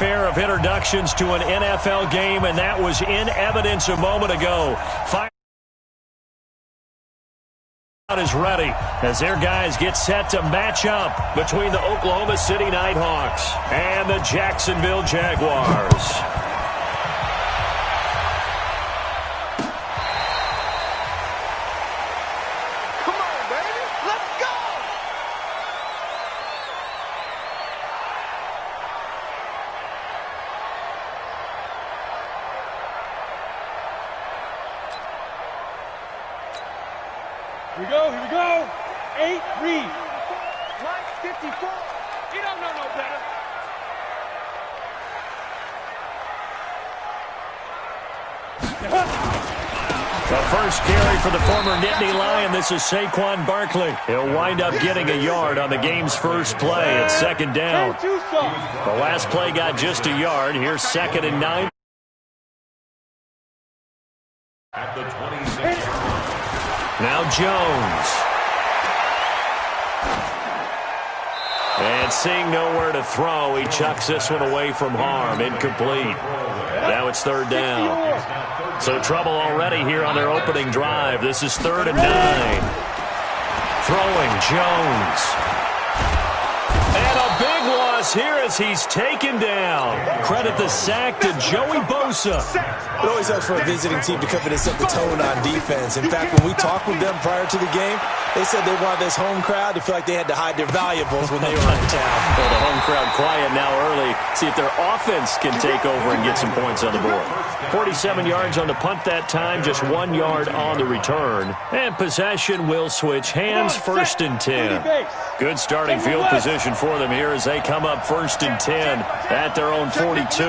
fanfare of introductions to an NFL game, and that was in evidence a moment ago. Is ready as their guys get set to match up between the Oklahoma City Nighthawks and the Jacksonville Jaguars. Here we go. 8, read. Line 54. You don't know no better. The first carry for the former Nittany Lion. This is Saquon Barkley. He'll wind up getting a yard on the game's first play. It's second down. The last play got just a yard. Here's 2nd and 9. At the 26. Now Jones. And seeing nowhere to throw, he chucks this one away from harm. Incomplete. Now it's 3rd down. So trouble already here on their opening drive. This is 3rd and 9. Throwing Jones. And a big loss here as he's taken down. Credit the sack to Joey Bosa. It always helps for a visiting team to come in and set the tone on defense. In fact, when we talked with them prior to the game, they said they wanted this home crowd to feel like they had to hide their valuables when they were in town. Well, the home crowd quiet now early. See if their offense can take over and get some points on the board. 47 yards on the punt that time, just 1 yard on the return. And possession will switch hands, 1st and 10. Good starting field position for them here as they come up 1st and 10 at their own 42.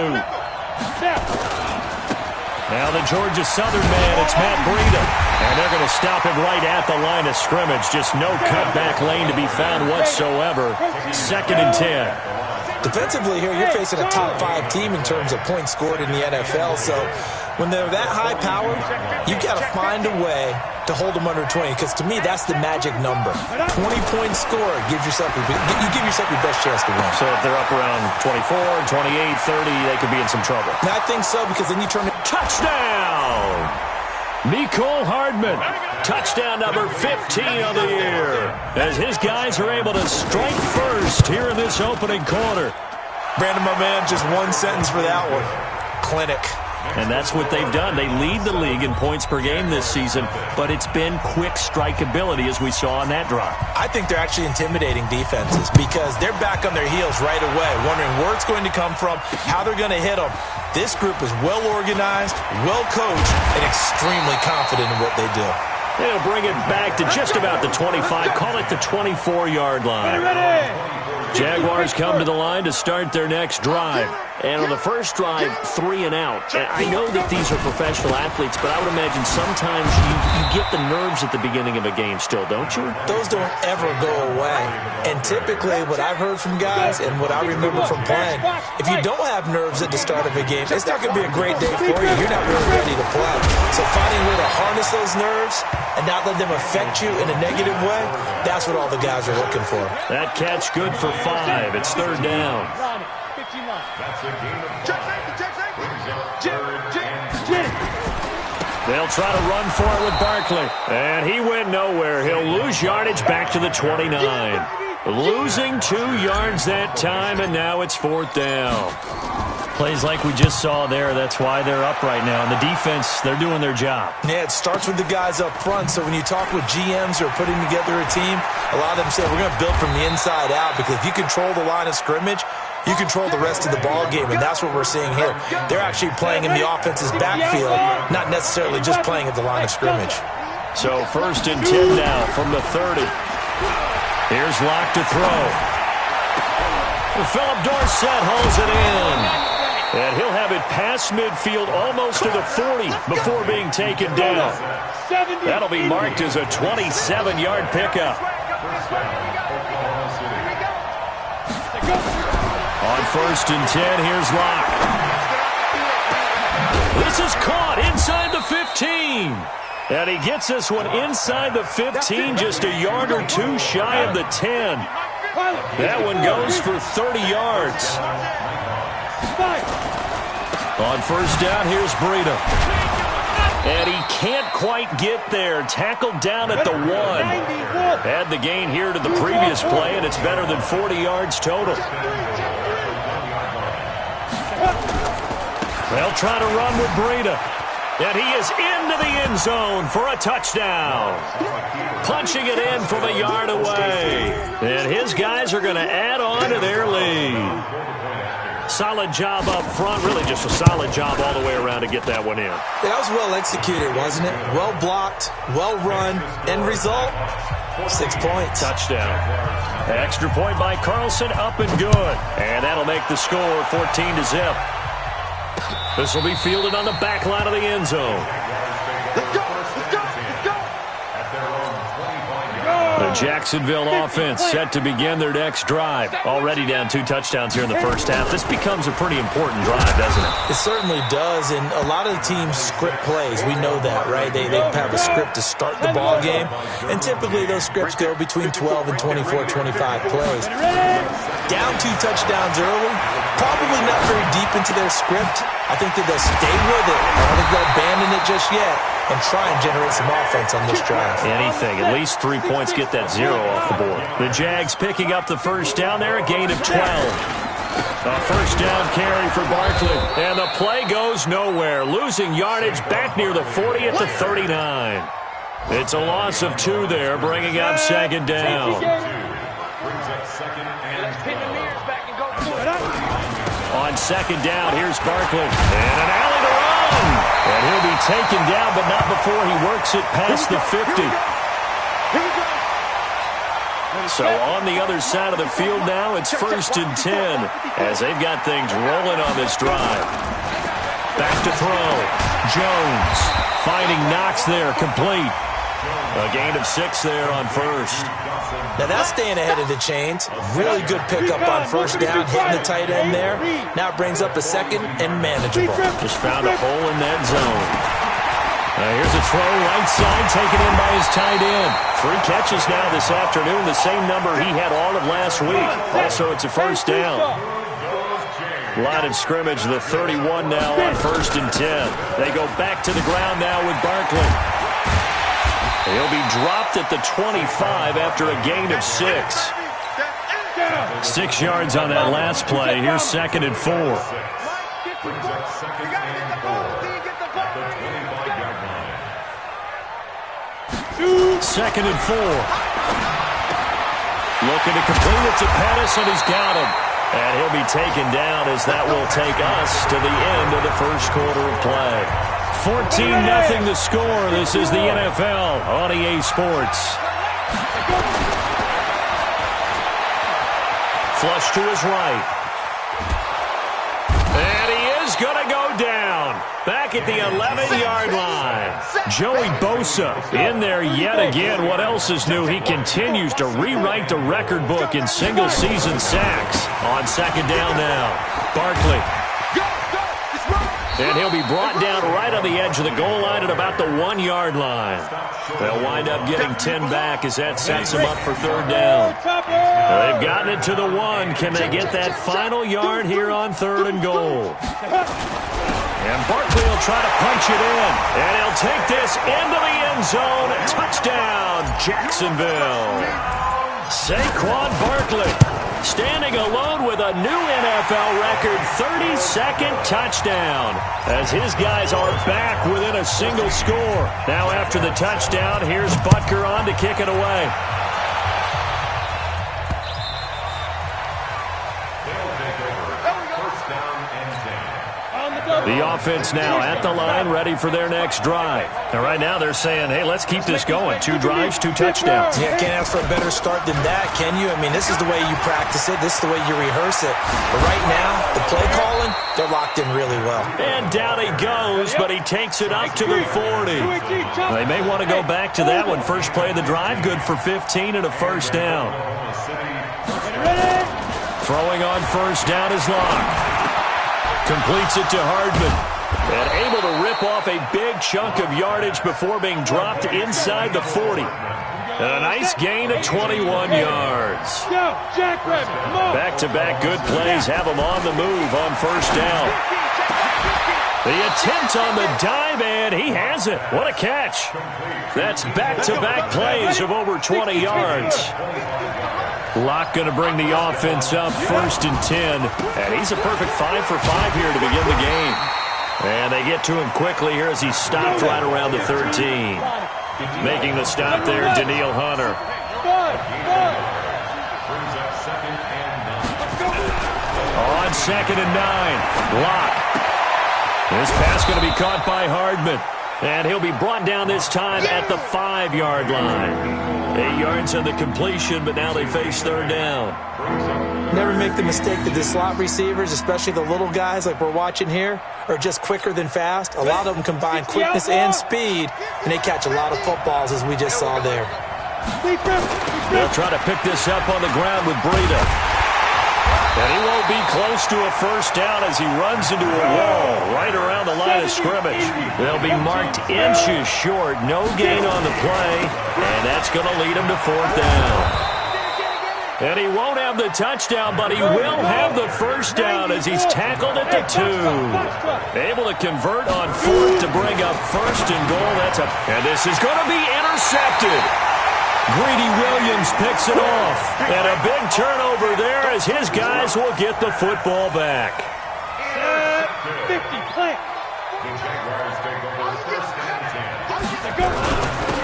Now the Georgia Southern man, it's Matt Breida. And they're going to stop him right at the line of scrimmage. Just no cutback lane to be found whatsoever. 2nd and 10. Defensively here, you're facing a top 5 team in terms of points scored in the NFL. So when they're that high powered, you got to find a way to hold them under 20. Because to me, that's the magic number. 20-point score gives yourself you give yourself your best chance to win. So if they're up around 24, 28, 30, they could be in some trouble. And I think so because then you turn it. Touchdown! Mecole Hardman. Touchdown number 15 of the year. As his guys are able to strike first here in this opening quarter. Brandon, my man, just one sentence for that one. Clinic. And that's what they've done. They lead the league in points per game this season, but it's been quick strikeability as we saw on that drive. I think they're actually intimidating defenses because they're back on their heels right away, wondering where it's going to come from, how they're going to hit them. This group is well organized, well coached, and extremely confident in what they do. They'll bring it back to just about the 25, call it the 24-yard line. Jaguars come to the line to start their next drive. And on the first drive, 3 and out. And I know that these are professional athletes, but I would imagine sometimes you get the nerves at the beginning of a game still, don't you? Those don't ever go away. And typically what I've heard from guys and what I remember from playing, if you don't have nerves at the start of a game, it's not going to be a great day for you. You're not really ready to play. So finding a way to harness those nerves and not let them affect you in a negative way, that's what all the guys are looking for. That catch good for 5. It's 3rd down. They'll try to run for it with Barkley. And he went nowhere. He'll lose yardage back to the 29. Losing 2 yards that time, and now it's 4th down. Plays like we just saw there. That's why they're up right now. And the defense, they're doing their job. Yeah, it starts with the guys up front. So when you talk with GMs who are putting together a team, a lot of them say we're going to build from the inside out because if you control the line of scrimmage, you control the rest of the ball game, and that's what we're seeing here. They're actually playing in the offense's backfield, not necessarily just playing at the line of scrimmage. So 1st and 10 now from the 30. Here's Locke to throw. Philip Dorsett hauls it in. And he'll have it past midfield almost to the 40 before being taken down. That'll be marked as a 27-yard pickup. On 1st and 10, here's Locke. This is caught inside the 15. And he gets this one inside the 15, just a yard or 2 shy of the 10. That one goes for 30 yards. On first down, here's Breida. And he can't quite get there. Tackled down at the 1. Add the gain here to the previous play, and it's better than 40 yards total. They'll try to run with Breida. And he is into the end zone for a touchdown. Punching it in from a yard away. And his guys are going to add on to their lead. Solid job up front. Really just a solid job all the way around to get that one in. That was well executed, wasn't it? Well blocked, well run. End result, 6 points. Touchdown. Extra point by Carlson, up and good. And that'll make the score 14-0. This will be fielded on the back line of the end zone. Let's go! Let's go! Let's go! The Jacksonville offense set to begin their next drive. Already down 2 touchdowns here in the first half. This becomes a pretty important drive, doesn't it? It certainly does, and a lot of the teams script plays. We know that, right? They have a script to start the ball game, and typically those scripts go between 12 and 24, 25 plays. Down 2 touchdowns early, probably not very deep into their script. I think that they'll stay with it. I don't think they'll abandon it just yet and try and generate some offense on this drive. Anything. At least 3 points, get that 0 off the board. The Jags picking up the first down there, a gain of 12. A first down carry for Barkley. And the play goes nowhere. Losing yardage back near the 40 at the 39. It's a loss of 2 there, bringing up second down. On second down, here's Barkley. And an alley to run. And he'll be taken down, but not before he works it past the 50. So on the other side of the field now, it's 1st and 10 as they've got things rolling on this drive. Back to throw. Jones finding Knox there, complete. A gain of 6 there on first. Now that's staying ahead of the chains. Really good pickup on first down, hitting the tight end there. Now it brings up a second and manageable. Just found a hole in that zone. Here's a throw right side, taken in by his tight end. 3 catches now this afternoon, the same number he had all of last week. Also, it's a first down. Line of scrimmage, the 31 now on 1st and 10. They go back to the ground now with Barkley. He'll be dropped at the 25 after a gain of 6. 6 yards on that last play. Here's 2nd and 4. Second and 4. Looking to complete it to Pettis, and he's got him. And he'll be taken down as that will take us to the end of the first quarter of play. 14-0 the score. This is the NFL on EA Sports. Flush to his right. And he is going to go down. Back at the 11-yard line. Joey Bosa in there yet again. What else is new? He continues to rewrite the record book in single-season sacks. On second down now. Barkley. And he'll be brought down right on the edge of the goal line at about the 1-yard line. They'll wind up getting 10 back as that sets them up for third down. They've gotten it to the 1. Can they get that final yard here on 3rd and goal? And Barkley will try to punch it in. And he'll take this into the end zone. Touchdown, Jacksonville. Saquon Barkley standing alone with a new NFL record 32nd touchdown as his guys are back within a single score. Now after the touchdown, here's Butker on to kick it away. The offense now at the line, ready for their next drive. And right now they're saying, hey, let's keep this going. 2 drives, 2 touchdowns. Yeah, can't ask for a better start than that, can you? I mean, this is the way you practice it. This is the way you rehearse it. But right now, the play calling, they're locked in really well. And down he goes, but he takes it up to the 40. They may want to go back to that one. First play of the drive, good for 15 and a first down. Throwing on first down is Locke. Completes it to Hardman. And able to rip off a big chunk of yardage before being dropped inside the 40. And a nice gain of 21 yards. Go, Jackrabbit, come on. Back-to-back good plays have him on the move on first down. The attempt on the dive, and he has it. What a catch. That's back-to-back plays of over 20 yards. Locke going to bring the offense up, 1st and 10. And he's a perfect 5 for 5 here to begin the game. And they get to him quickly here as he's stopped right around the 13. Making the stop there, Daniil Hunter. On 2nd and 9, Locke. This pass going to be caught by Hardman. And he'll be brought down this time at the 5-yard line. 8 yards on the completion, but now they face 3rd down. Never make the mistake that the slot receivers, especially the little guys like we're watching here, are just quicker than fast. A lot of them combine quickness and speed, and they catch a lot of footballs, as we just saw there. They'll try to pick this up on the ground with Breida. And he won't be close to a 1st down as he runs into a wall right around the line of scrimmage. They'll be marked inches short. No gain on the play, and that's going to lead him to 4th down. And he won't have the touchdown, but he will have the 1st down as he's tackled at the 2. Able to convert on 4th to bring up 1st and goal. And this is going to be intercepted. Greedy Williams picks it off. And a big turnover there as his guys will get the football back. 50, plant.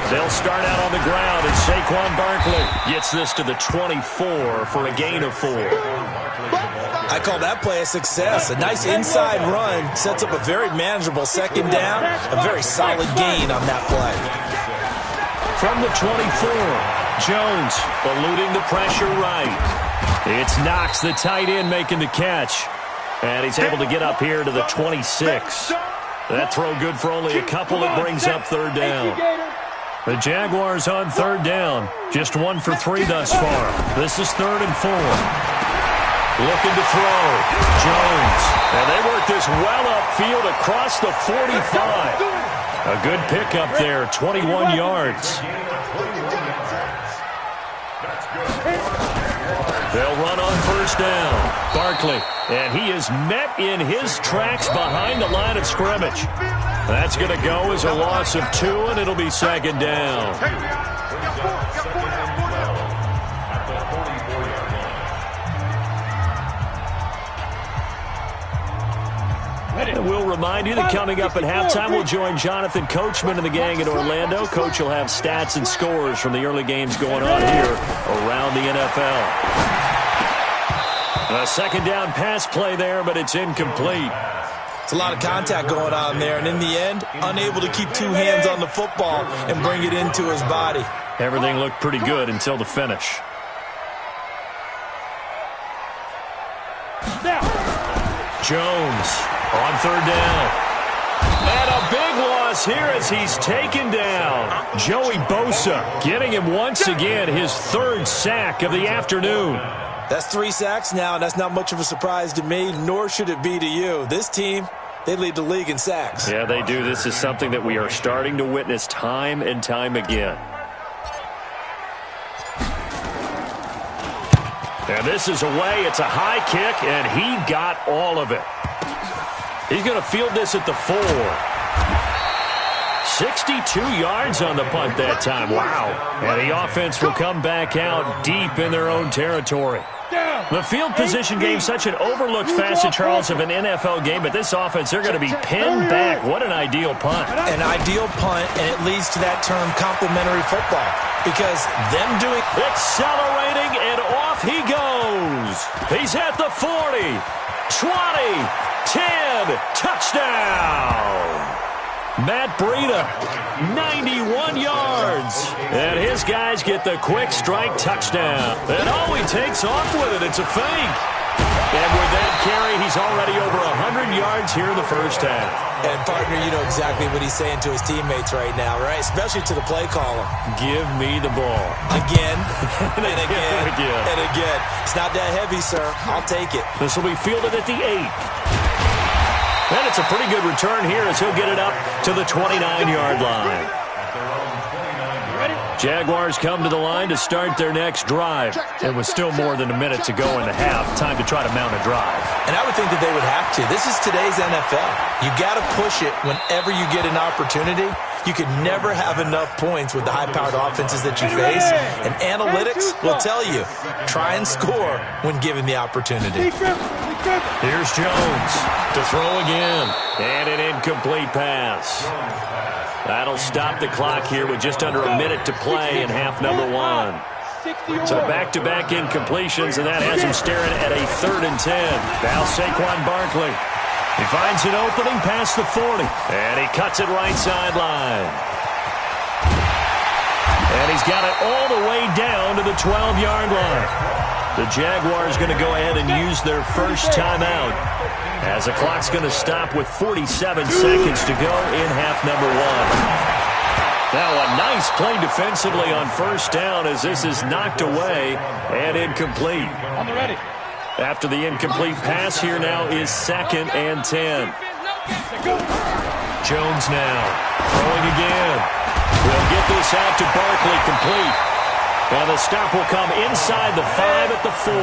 They'll start out on the ground, and Saquon Barkley gets this to the 24 for a gain of 4. I call that play a success. A nice inside run sets up a very manageable 2nd down. A very solid gain on that play. From the 24, Jones eluding the pressure right. It's Knox, the tight end, making the catch. And he's able to get up here to the 26. That throw good for only a couple. It brings up 3rd down. The Jaguars on 3rd down. Just 1 for 3 thus far. This is 3rd and 4. Looking to throw. Jones. And they work this well upfield across the 45. A good pickup there, 21 yards. They'll run on 1st down. Barkley, and he is met in his tracks behind the line of scrimmage. That's going to go as a loss of 2, and it'll be 2nd down. And we'll remind you that coming up at halftime, we'll join Jonathan Coachman and the gang in Orlando. Coach will have stats and scores from the early games going on here around the NFL. A 2nd down pass play there, but it's incomplete. It's a lot of contact going on there, and in the end, unable to keep 2 hands on the football and bring it into his body. Everything looked pretty good until the finish. Jones on 3rd down. And a big loss here as he's taken down. Joey Bosa getting him once again his 3rd sack of the afternoon. That's 3 sacks now, and that's not much of a surprise to me, nor should it be to you. This team, they lead the league in sacks. Yeah, they do. This is something that we are starting to witness time and time again. And this is away. It's a high kick, and he got all of it. He's going to field this at the 4. 62 yards on the punt that time. Wow. And the offense will come back out deep in their own territory. The field position game, such an overlooked facet, Charles, of an NFL game, but this offense, they're going to be pinned back. What an ideal punt. An ideal punt, and it leads to that term complementary football, because them doing... Accelerating, and off he goes. He's at the 40, 20, 10, touchdown. Matt Breida, 91 yards. And his guys get the quick strike touchdown. And all he takes off with it, it's a fake. And with that carry, he's already over 100 yards here in the first half. And, partner, you know exactly what he's saying to his teammates right now, right? Especially to the play caller. Give me the ball. Again, and again, and again. It's not that heavy, sir. I'll take it. This will be fielded at the 8. And it's a pretty good return here as he'll get it up to the 29-yard line. Jaguars come to the line to start their next drive. It was still more than a minute to go in the half. Time to try to mount a drive. And I would think that they would have to. This is today's NFL. You got to push it whenever you get an opportunity. You can never have enough points with the high-powered offenses that you face. And analytics will tell you, try and score when given the opportunity. Here's Jones to throw again. And an incomplete pass. That'll stop the clock here with just under a minute to play in half number one. So back-to-back incompletions, and that has him staring at a 3rd and 10. Now Saquon Barkley. He finds an opening past the 40, and he cuts it right sideline. And he's got it all the way down to the 12-yard line. The Jaguars going to go ahead and use their first timeout, as the clock's going to stop with 47 seconds to go in half number one. Now a nice play defensively on first down as this is knocked away and incomplete. On the ready. After the incomplete pass, here now is 2nd and 10. Jones now throwing again. We'll get this out to Barkley, complete. And the stop will come inside the 5 at the 4.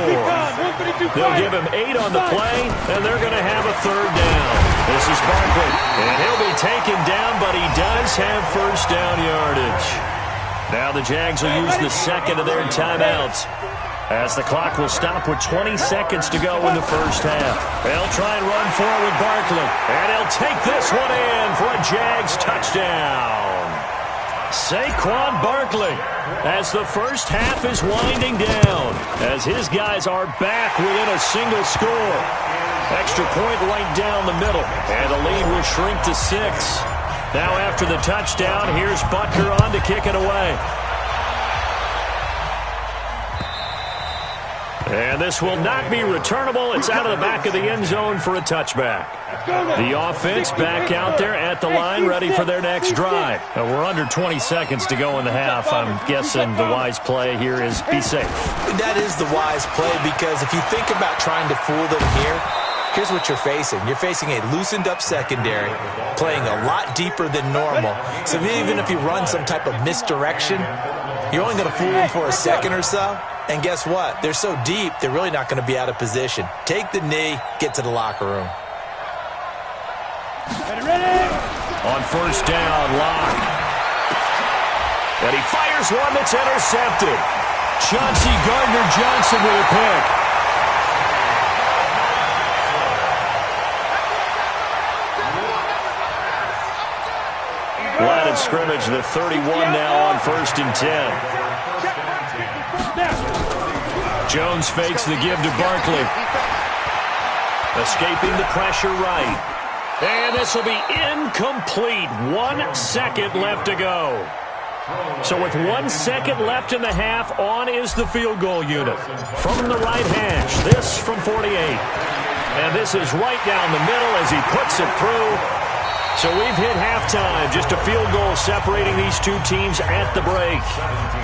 They'll give him 8 on the play, and they're going to have a 3rd down. This is Barkley, and he'll be taken down, but he does have first down yardage. Now the Jags will use the second of their timeouts, as the clock will stop with 20 seconds to go in the first half. They'll try and run forward with Barkley, and he'll take this one in for a Jags touchdown. Saquon Barkley, as the first half is winding down, as his guys are back within a single score. Extra point right down the middle, and the lead will shrink to 6. Now after the touchdown, here's Butker on to kick it away. And this will not be returnable. It's out of the back of the end zone for a touchback. The offense back out there at the line, ready for their next drive. We're under 20 seconds to go in the half. I'm guessing the wise play here is be safe. That is the wise play, because if you think about trying to fool them here, here's what you're facing. You're facing a loosened-up secondary, playing a lot deeper than normal. So even if you run some type of misdirection, you're only going to fool them for a second or so. And guess what? They're so deep, they're really not going to be out of position. Take the knee, get to the locker room. Ready. On first down, Locke. And he fires one that's intercepted. Chauncey Gardner-Johnson with a pick. Line of scrimmage, the 31 now on 1st and 10. Jones fakes the give to Barkley. Escaping the pressure right. And this will be incomplete. 1 second left to go. So with 1 second left in the half, on is the field goal unit. From the right hash, this from 48. And this is right down the middle as he puts it through. So we've hit halftime, just a field goal separating these two teams at the break.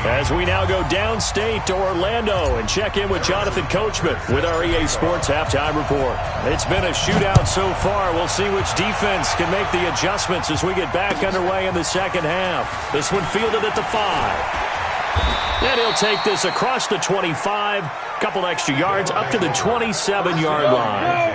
As we now go downstate to Orlando and check in with Jonathan Coachman with our EA Sports Halftime Report. It's been a shootout so far. We'll see which defense can make the adjustments as we get back underway in the second half. This one fielded at the 5. And he'll take this across the 25, couple extra yards up to the 27-yard line.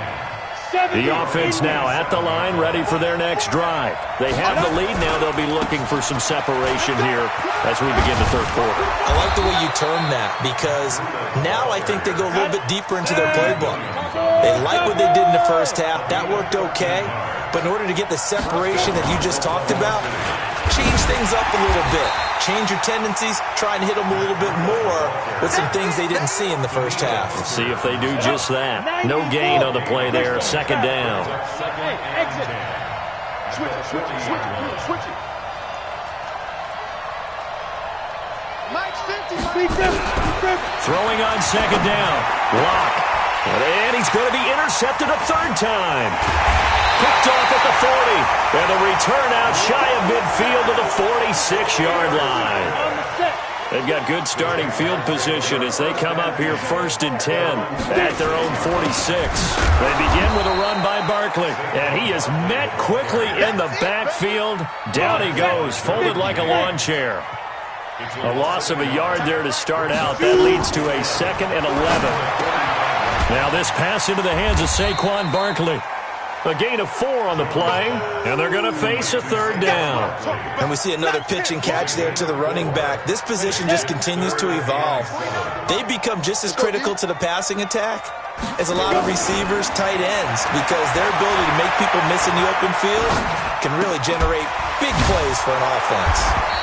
The offense now at the line, ready for their next drive. They have the lead now. They'll be looking for some separation here as we begin the third quarter. I like the way you term that, because now I think they go a little bit deeper into their playbook. They like what they did in the first half. That worked okay. But in order to get the separation that you just talked about, change things up a little bit. Change your tendencies, try and hit them a little bit more with some things they didn't see in the first half. We'll see if they do just that. No gain on the play there, second down. Exit. Switch it. Mike's 50. Throwing on second down. Block. And he's going to be intercepted a third time. Picked off at the 40. And the return out shy of midfield to the 46-yard line. They've got good starting field position as they come up here 1st and 10 at their own 46. They begin with a run by Barkley. And he is met quickly in the backfield. Down he goes, folded like a lawn chair. A loss of a yard there to start out. That leads to a 2nd and 11. Now this pass into the hands of Saquon Barkley. A gain of 4 on the play, and they're going to face a 3rd down. And we see another pitch and catch there to the running back. This position just continues to evolve. They become just as critical to the passing attack as a lot of receivers, tight ends, because their ability to make people miss in the open field can really generate big plays for an offense.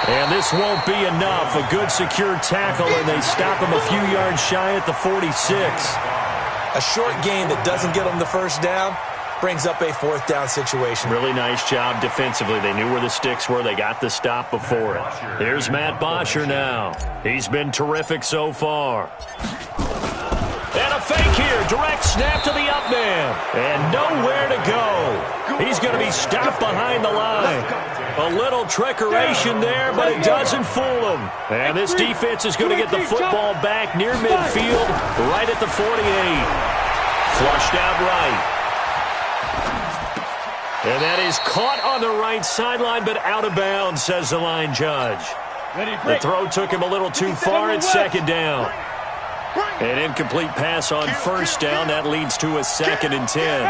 And this won't be enough. A good secure tackle, and they stop him a few yards shy at the 46. A short gain that doesn't get them the first down brings up a 4th down situation. Really nice job defensively. They knew where the sticks were. They got the stop before it. Here's Matt Bosher now. He's been terrific so far. And a fake here. Direct snap to the up man. And nowhere to go. He's going to be stopped behind the line. A little trickeration there, but it doesn't fool him. And this defense is going to get the football back near midfield, right at the 48. Flushed out right. And that is caught on the right sideline, but out of bounds, says the line judge. The throw took him a little too far at 2nd down. An incomplete pass on 1st down. That leads to a 2nd and 10.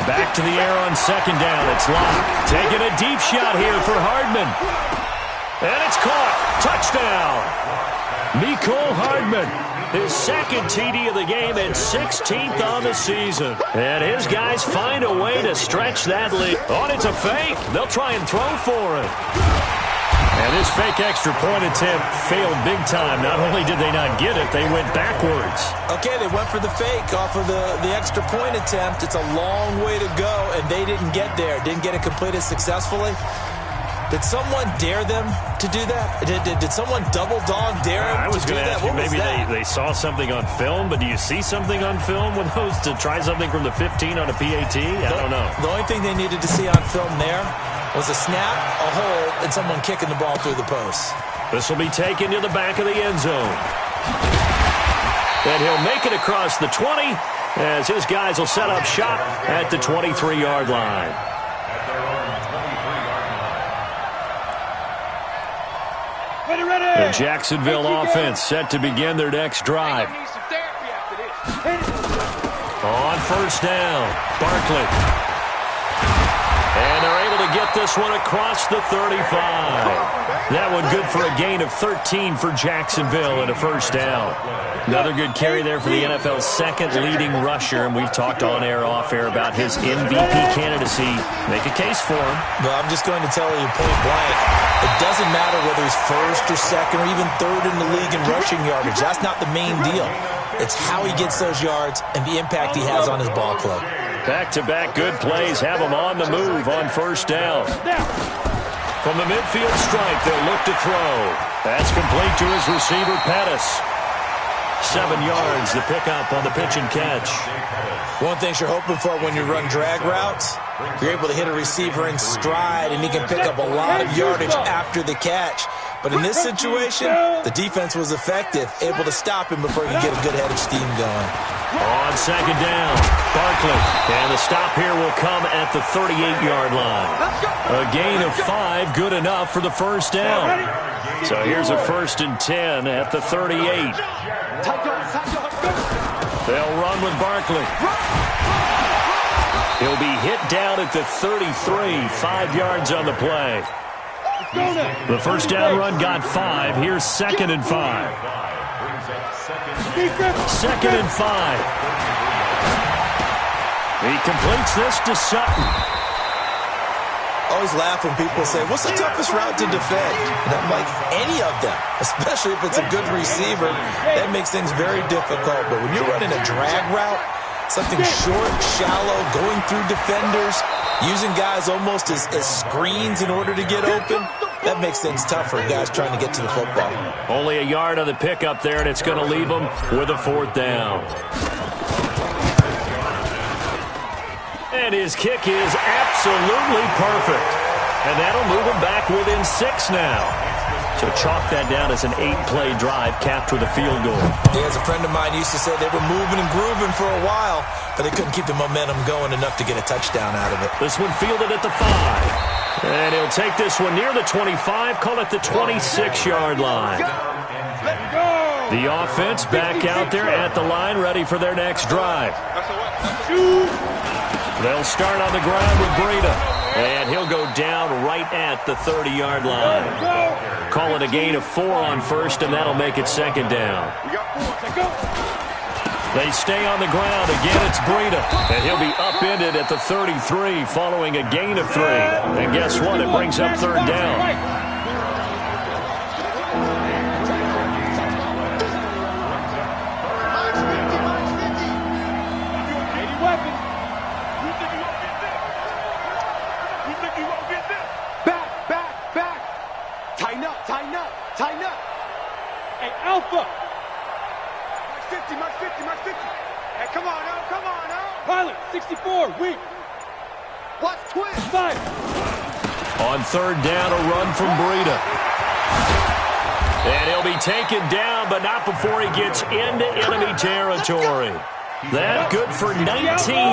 Back to the air on 2nd down. It's Locke taking a deep shot here for Hardman. And it's caught. Touchdown. Mecole Hardman, his 2nd TD of the game and 16th on the season. And his guys find a way to stretch that lead. Oh, it's a fake. They'll try and throw for it. And this fake extra point attempt failed big time. Not only did they not get it, they went backwards. Okay, they went for the fake off of the extra point attempt. It's a long way to go, and they didn't get there. Didn't get it completed successfully. Did someone dare them to do that? Did someone double dog dare them I was to do going to that? ask you, maybe they saw something on film, but do you see something on film with those to try something from the 15 on a PAT? I don't know. The only thing they needed to see on film there was a snap, a hold, and someone kicking the ball through the post. This will be taken to the back of the end zone. And he'll make it across the 20 as his guys will set up shop at the 23-yard line. The Jacksonville offense set to begin their next drive. On 1st down, Barkley. And they're able to get this one across the 35. That one good for a gain of 13 for Jacksonville and a 1st down. Another good carry there for the NFL's 2nd leading rusher, and we've talked on air, off air about his MVP candidacy. Make a case for him. Well, I'm just going to tell you point blank, it doesn't matter whether he's 1st or 2nd or even 3rd in the league in rushing yardage. That's not the main deal. It's how he gets those yards and the impact he has on his ball club. Back-to-back good plays have him on the move on 1st down. From the midfield stripe, they'll look to throw. That's complete to his receiver, Pettis. 7 yards, the pickup on the pitch and catch. One thing you're hoping for when you run drag routes, you're able to hit a receiver in stride, and he can pick up a lot of yardage after the catch. But in this situation, the defense was effective, able to stop him before he could get a good head of steam going. On 2nd down, Barkley. And the stop here will come at the 38-yard line. A gain of 5, good enough for the 1st down. So here's a 1st and 10 at the 38. They'll run with Barkley. He'll be hit down at the 33, 5 yards on the play. The 1st down run got 5. Here's 2nd and 5. 2nd and 5. He completes this to Sutton. Always laugh when people say, what's the toughest route to defend? And I'm like, any of them, especially if it's a good receiver. That makes things very difficult. But when you're running a drag route, something short, shallow, going through defenders, using guys almost as screens in order to get open, that makes things tough for guys trying to get to the football. Only a yard on the pickup there, and it's going to leave them with a 4th down. And his kick is absolutely perfect. And that'll move him back within 6 now. So chalk that down as an 8-play drive capped with a field goal. Yeah, as a friend of mine used to say, they were moving and grooving for a while, but they couldn't keep the momentum going enough to get a touchdown out of it. This one fielded at the 5. And he'll take this one near the 25, call it the 26-yard line. The offense back out there at the line, ready for their next drive. They'll start on the ground with Breida. And he'll go down right at the 30-yard line. Call it a gain of 4 on first, and that'll make it second down. They stay on the ground. Again, it's Breida. And he'll be upended at the 33 following a gain of 3. And guess what? It brings up third down. Tighten up. Hey, Alpha. March 50. Hey, come on now. Pilot, 64, weak. Watch twist. 5. On third down, a run from Breida. And he'll be taken down, but not before he gets into enemy territory. That good for 19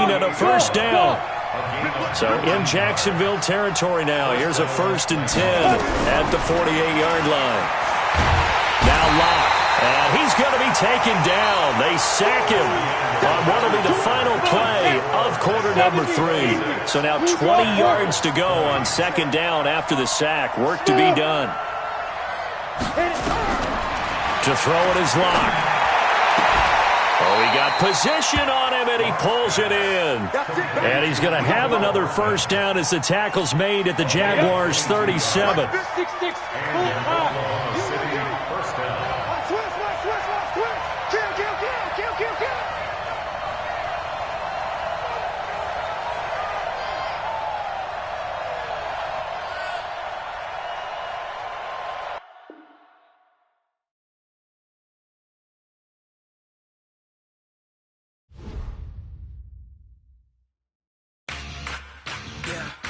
and a first down. So in Jacksonville territory now. Here's a 1st and 10 at the 48-yard line. Now Locke. And he's going to be taken down. They sack him on what will be the final play of quarter number 3. So now 20 yards to go on second down after the sack. Work to be done. To throw it is Locke. Oh, he got position on him, and he pulls it in. And he's going to have another first down as the tackle's made at the Jaguars' 37. Yeah.